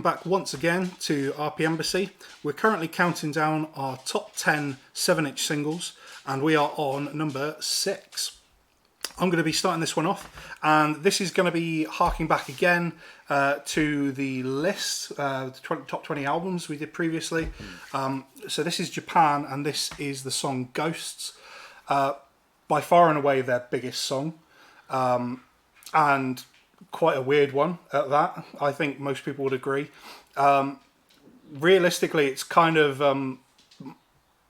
welcome back once again to RPMbassy. We're currently counting down our top 10 7-inch singles, and we are on number 6. I'm going to be starting this one off, and this is going to be harking back again to the list, the top 20 albums we did previously. So this is Japan, and this is the song Ghosts. By far and away their biggest song, and quite a weird one at that. I think most people would agree. Realistically, it's kind of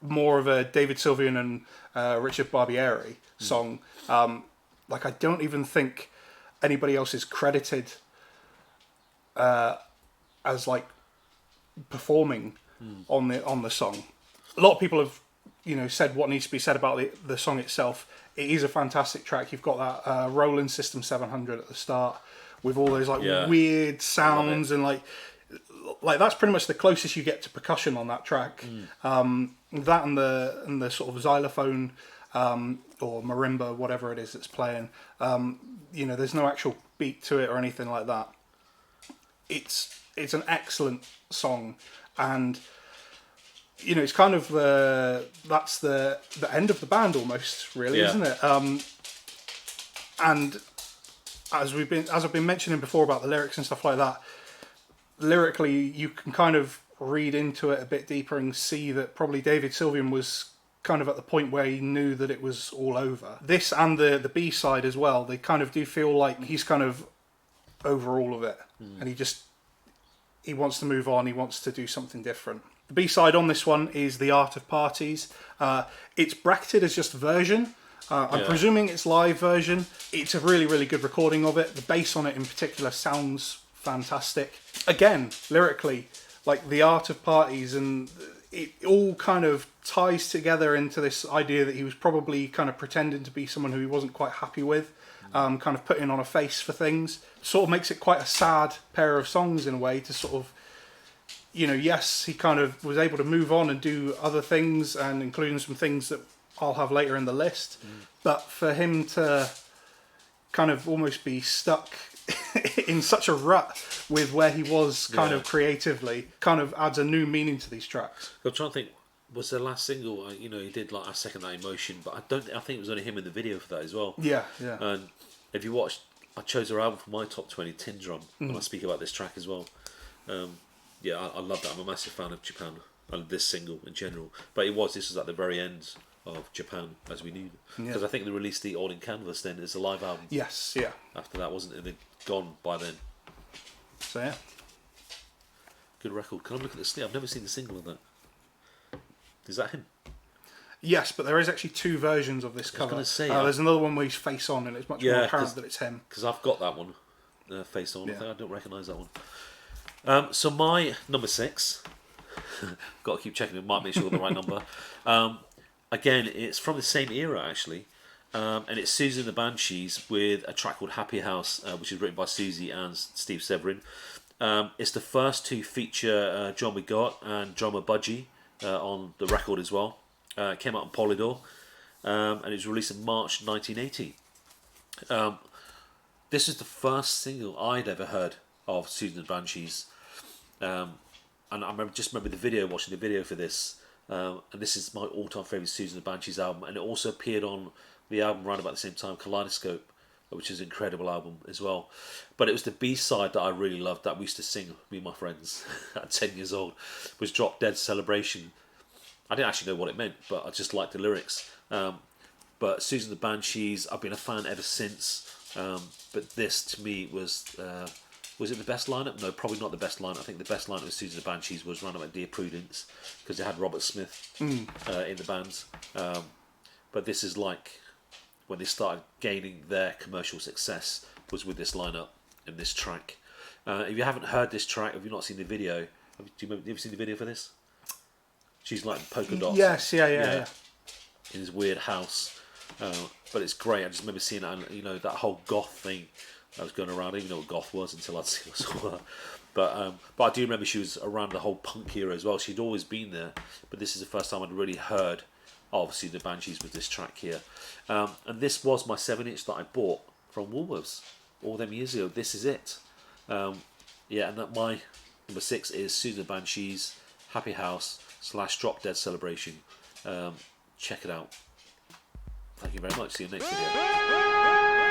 more of a David Sylvian and Richard Barbieri song. Like, I don't even think anybody else is credited as like performing on the song. A lot of people have, said what needs to be said about the song itself. It is a fantastic track. You've got that Roland System 700 at the start with all those weird sounds, and like that's pretty much the closest you get to percussion on that track. That and the sort of xylophone or marimba, whatever it is that's playing. There's no actual beat to it or anything like that. It's an excellent song, and it's kind of that's the end of the band almost, really, isn't it? And as I've been mentioning before about the lyrics and stuff like that, lyrically you can kind of read into it a bit deeper and see that probably David Sylvian was kind of at the point where he knew that it was all over. This and the B-side as well, they kind of do feel like he's kind of over all of it, and he wants to move on, he wants to do something different. The B-side on this one is The Art of Parties. It's bracketed as just version. I'm presuming it's live version. It's a really, really good recording of it. The bass on it in particular sounds fantastic. Again, lyrically, like The Art of Parties, and it all kind of ties together into this idea that he was probably kind of pretending to be someone who he wasn't quite happy with, kind of putting on a face for things. Sort of makes it quite a sad pair of songs in a way to sort of, yes, he kind of was able to move on and do other things, and including some things that I'll have later in the list. But for him to kind of almost be stuck in such a rut with where he was kind of creatively, kind of adds a new meaning to these tracks. I'm trying to think, was the last single, he did like I Second That Emotion, but I think it was only him in the video for that as well. Yeah. And if you watched, I chose her album for my top 20, Tin Drum, and I speak about this track as well. I love that. I'm a massive fan of Japan and this single in general. But this was at the very end of Japan, as we knew. Because I think they released the All in Canvas then as a live album. Yes, yeah. After that, wasn't it? They'd gone by then. So, yeah. Good record. Can I look at the sleeve? I've never seen the single of that. Is that him? Yes, but there is actually 2 versions of this cover. I was going to say, there's another one where he's face on, and it's much more apparent that it's him. Because I've got that one, face on. I don't recognise that one. So my number 6, got to keep checking it, might make sure I got the right number. Again, it's from the same era actually, and it's Susie and the Banshees with a track called Happy House, which is written by Susie and Steve Severin. It's the first to feature John McGott and drummer Budgie on the record as well. It came out on Polydor, and it was released in March 1980. This is the first single I'd ever heard of Susie and the Banshees. And I remember the video, watching the video for this, and this is my all-time favourite Susie and the Banshees album, and it also appeared on the album around about the same time, Kaleidoscope, which is an incredible album as well. But it was the B-side that I really loved, that we used to sing, me and my friends, at 10 years old, was Drop Dead Celebration. I didn't actually know what it meant, but I just liked the lyrics. But Susie and the Banshees, I've been a fan ever since, but this to me was it the best lineup? No, probably not the best lineup. I think the best lineup of Susie and the Banshees was round about Dear Prudence, because they had Robert Smith in the band. But this is like when they started gaining their commercial success, was with this lineup and this track. If you haven't heard this track, if you've not seen the video, have you ever seen the video for this? She's like polka dots. Yes, yeah. In this weird house. But it's great. I just remember seeing it, and that whole goth thing that was going around. I didn't even know what goth was until I saw her. But I do remember she was around the whole punk era as well. She'd always been there, but this is the first time I'd really heard, obviously, the Banshees with this track here. And this was my 7-inch that I bought from Woolworths all them years ago. This is it. And that my Number 6 is Susan Banshee's Happy House / Drop Dead Celebration. Check it out. Thank you very much. See you next video.